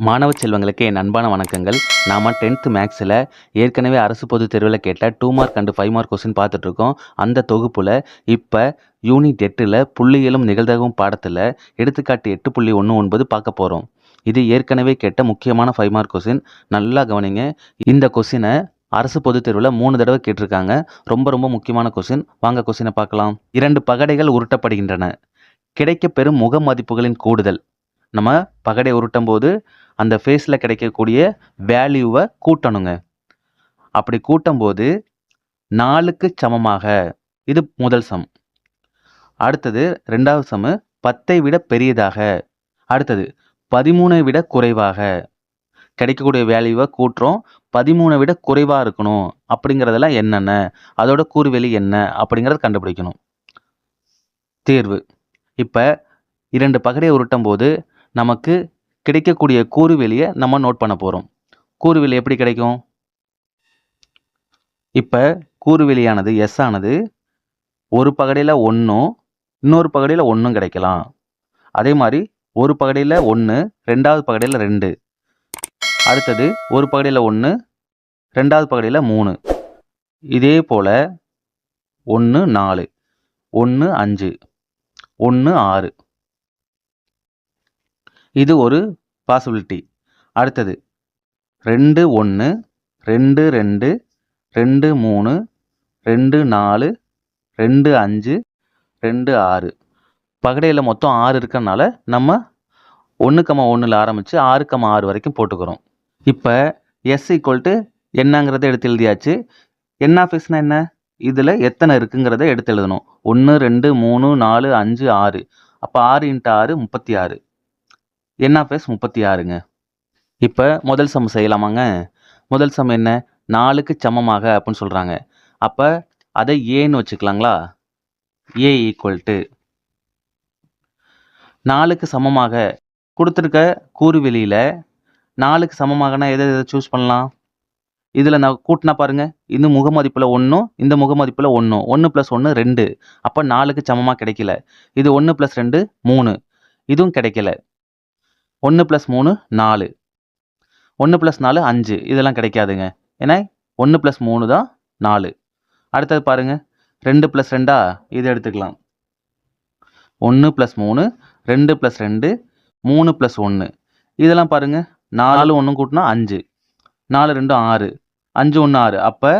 மாணவ செல்வங்களுக்கு என் அன்பான வணக்கங்கள். நாம் 10th மேக்ஸில் ஏற்கனவே அரசு பொதுத் தேர்வில் கேட்ட 2 மார்க் அண்டு 5 மார்க் கொஸ்டின் பார்த்துட்ருக்கோம். அந்த தொகுப்பில் இப்போ யூனிட் 8ல் புள்ளியியலும் நிகழ்தகவும் பாடத்தில் எடுத்துக்காட்டு 8.19 பார்க்க போகிறோம். இது ஏற்கனவே கேட்ட முக்கியமான 5 மார்க் கொஸ்டின். நல்லா கவனிங்க. இந்த கொஸ்டினை அரசு பொதுத் தேர்வில் 3 தடவை கேட்டிருக்காங்க. ரொம்ப முக்கியமான கொஸ்டின். வாங்க கொஸ்டினை பார்க்கலாம். 2 பகடைகள் உருட்டப்படுகின்றன. கிடைக்கப்பெறும் முக மதிப்புகளின் கூடுதல். நம்ம பகடை உருட்டும் போது அந்த ஃபேஸில் கிடைக்கக்கூடிய வேல்யூவை கூட்டணுங்க. அப்படி கூட்டும்போது 4க்கு சமமாக, இது முதல் சம். அடுத்தது ரெண்டாவது சம்மு 10ஐ விட பெரியதாக. அடுத்தது 13ஐ விட குறைவாக. கிடைக்கக்கூடிய வேல்யூவை கூட்டுறோம், 13ஐ விட குறைவாக இருக்கணும் அப்படிங்கிறதெல்லாம் என்னென்ன, அதோட கூறுவெளி என்ன அப்படிங்கிறத கண்டுபிடிக்கணும். தேர்வு. இப்போ 2 பகடையை உருட்டும் போது நமக்கு கிடைக்கக்கூடிய கூறுவெளியை நம்ம நோட் பண்ண போகிறோம். கூறுவெளி எப்படி கிடைக்கும்? இப்போ கூறுவெளியானது எஸ் ஆனது ஒரு பகடையில் 1ம் இன்னொரு பகடையில் 1ம் கிடைக்கலாம். அதே மாதிரி ஒரு பகடையில் 1, ரெண்டாவது பகடையில் 2, அடுத்தது ஒரு பகடையில் 1, ரெண்டாவது பகடையில் 3, இதே போல் 1 4, 1 5, 1 6. இது ஒரு பாசிபிலிட்டி. அடுத்தது 2 1, 2 2, 2 3, 2 4, 2 5, 2 6. பகடையில் மொத்தம் 6 இருக்கறனால நம்ம 1,1ல் ஆரம்பித்து 6,6 வரைக்கும் போட்டுக்கிறோம். இப்போ எஸ் ஈக்குவல் என்னங்கிறத எடுத்து எழுதியாச்சு. என்ஆஃப்எஸ்னா என்ன? இதில் எத்தனை இருக்குங்கிறத எடுத்து எழுதணும். 1 2 3 4 5 6. அப்போ 6 × 6 36. என்ஆஃப்எஸ் 36ங்க. இப்போ முதல் சம் செய்யலாமாங்க? முதல் சம் என்ன? 4க்கு சமமாக அப்படின்னு சொல்கிறாங்க. அப்போ அதை ஏன்னு வச்சுக்கலாங்களா? ஏ ஈக்குவல் 4க்கு சமமாக கொடுத்துருக்க கூறுவெளியில் 4க்கு சமமாகனா எதை சூஸ் பண்ணலாம்? இதில் நான் கூட்டினா பாருங்கள், இந்த முகமதிப்பில் 1ம் இந்த முகமதிப்பில் 1ம் 1 + 1 2. அப்போ 4க்கு சமமாக கிடைக்கல. இது 1 + 2 3, இதுவும் கிடைக்கல. 1 + 3 4, 1 + 4 5. இதெல்லாம் கிடைக்காதுங்க. ஏன்னா 1 + 3 தான் 4. அடுத்தது பாருங்கள், 2 + 2, இதை எடுத்துக்கலாம். 1 + 3, 2 + 2, 3 + 1. இதெல்லாம் பாருங்கள், 4 1 கூட்டினா 5, 4 2 6, 5 1 6. அப்போ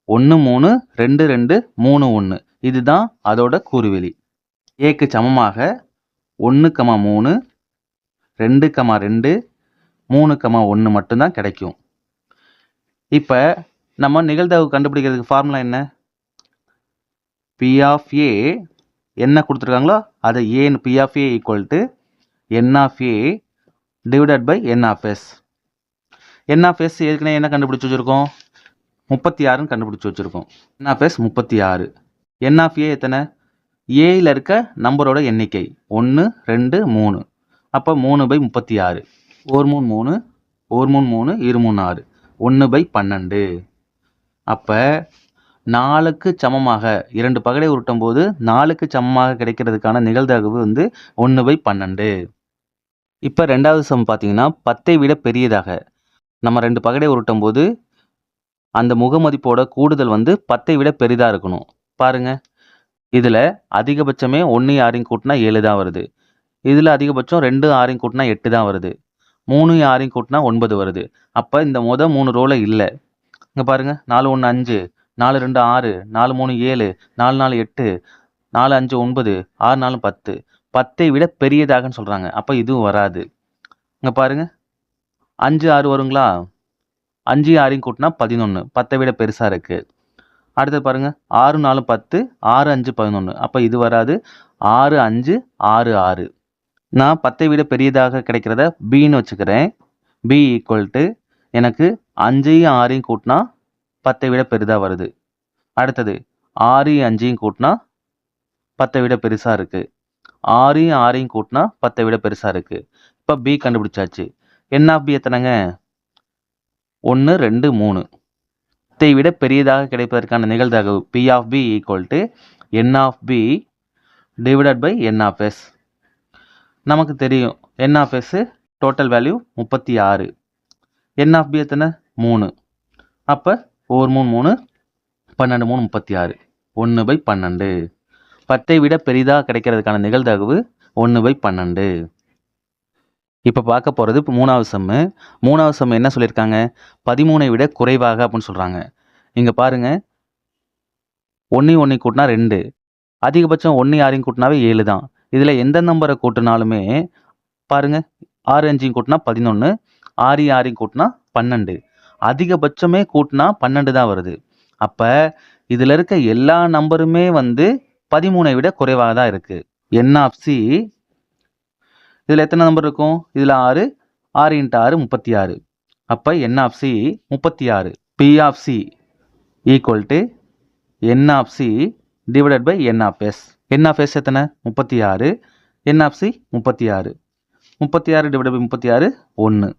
1 3, 2 2, 3 1. இதுதான் அதோட கூறுவெளி. ஏக்கு சமமாக 1,3, 2,2, 3,1 மட்டும்தான் கிடைக்கும். இப்போ நம்ம நிகழ்தகவு கண்டுபிடிக்கிறதுக்கு ஃபார்முலா என்ன? P of A என்ன கொடுத்துருக்காங்களோ அதை ஏன்னு P of A = N of A / N of S. N of S ஏற்கனவே என்ன கண்டுபிடிச்சி வச்சுருக்கோம்? 36ன்னு கண்டுபிடிச்சி வச்சுருக்கோம். N of S 36. N of A எத்தனை? ஏயில் இருக்க நம்பரோட எண்ணிக்கை 1 2 3. அப்போ 3/36. 1 3 3, 1 3 3, 2 3 6, 1/12. அப்போ 4க்கு சமமாக 2 பகடை உருட்டும் போது 4க்கு சமமாக கிடைக்கிறதுக்கான நிகழ்தகவு 1/12. இப்போ ரெண்டாவது சம் பார்த்தீங்கன்னா 10ஐ விட பெரியதாக. நம்ம 2 பகடை உருட்டும் போது அந்த முகமதிப்போட கூடுதல் 10ஐ விட பெரிதாக இருக்கணும். பாருங்கள், இதில் அதிகபட்சமே 1 6 கூட்டினா 7 தான் வருது. இதில் அதிகபட்சம் 2 6 கூட்டினா 8 தான் வருது. 3 6 கூட்டினா 9 வருது. அப்போ இந்த 3 ரோல இல்லை. இங்கே பாருங்கள், 4 1 5, 4 2 6, 4 3 7, 4 4 8, 4 5 9, 6 4 10. 10ஐ விட பெரியதாகன்னு சொல்கிறாங்க. அப்போ இதுவும் வராது. இங்கே பாருங்கள், 5 6 வருங்களா? 5 6 கூட்டினா 11. 10ஐ விட பெருசாக இருக்குது. அடுத்தது பாருங்கள், 6 4 10, 6 5 11. அப்போ இது வராது. 6 5 6 6. நான் 10ஐ விட பெரியதாக கிடைக்கிறத பின்னு வச்சுக்கிறேன். B = எனக்கு 5ஐயும் 6ஐயும் கூட்டினா 10ஐ விட பெரிதாக வருது. அடுத்தது 6ஐயும் 5ஐயும் கூட்டினா 10ஐ விட பெருசாக இருக்குது. 6ஐயும் 6ஐயும் கூட்டினா 10ஐ விட பெருசாக இருக்குது. இப்போ B கண்டுபிடிச்சாச்சு. N of B எத்தனைங்க? 1 2 3. 10ஐ விட பெரியதாக கிடைப்பதற்கான நிகழ்தகவு P of B = N of B / N of S. நமக்கு தெரியும் N of S total value 36. N of P எத்தனை 3. அப்போ ஒரு 3 12 3 36. 1/12. 10ஐ விட பெரிதாக கிடைக்கிறதுக்கான நிகழ்தகவு 1/12. இப்போ பார்க்க போகிறது மூணாவது சம்மு. மூணாவது சம்மு என்ன சொல்லியிருக்காங்க, 13ஐ விட குறைவாக அப்படின்னு சொல்கிறாங்க. இங்கே பாருங்கள், 1 கூட்டினா 2, அதிகபட்சம் 1 6 கூட்டினாவே 7 தான். இதில் எந்த நம்பரை கூட்டினாலுமே பாருங்கள், 6 5 கூட்டினா 11, 6 6 கூட்டினா 12, அதிகபட்சமே கூட்டினா 12 தான் வருது. அப்போ இதில் இருக்க எல்லா நம்பருமே வந்து 13ஐ விட குறைவாக தான் இருக்குது. என் ஆஃப் சி இதில் எத்தனை நம்பர் இருக்கும், இதில் 6, 6 × 6 36. அப்போ N of C 36. P of C equal to N of C divided by N of S. N of S எத்தனை 36, N of C 36. 36 divided by 36 1.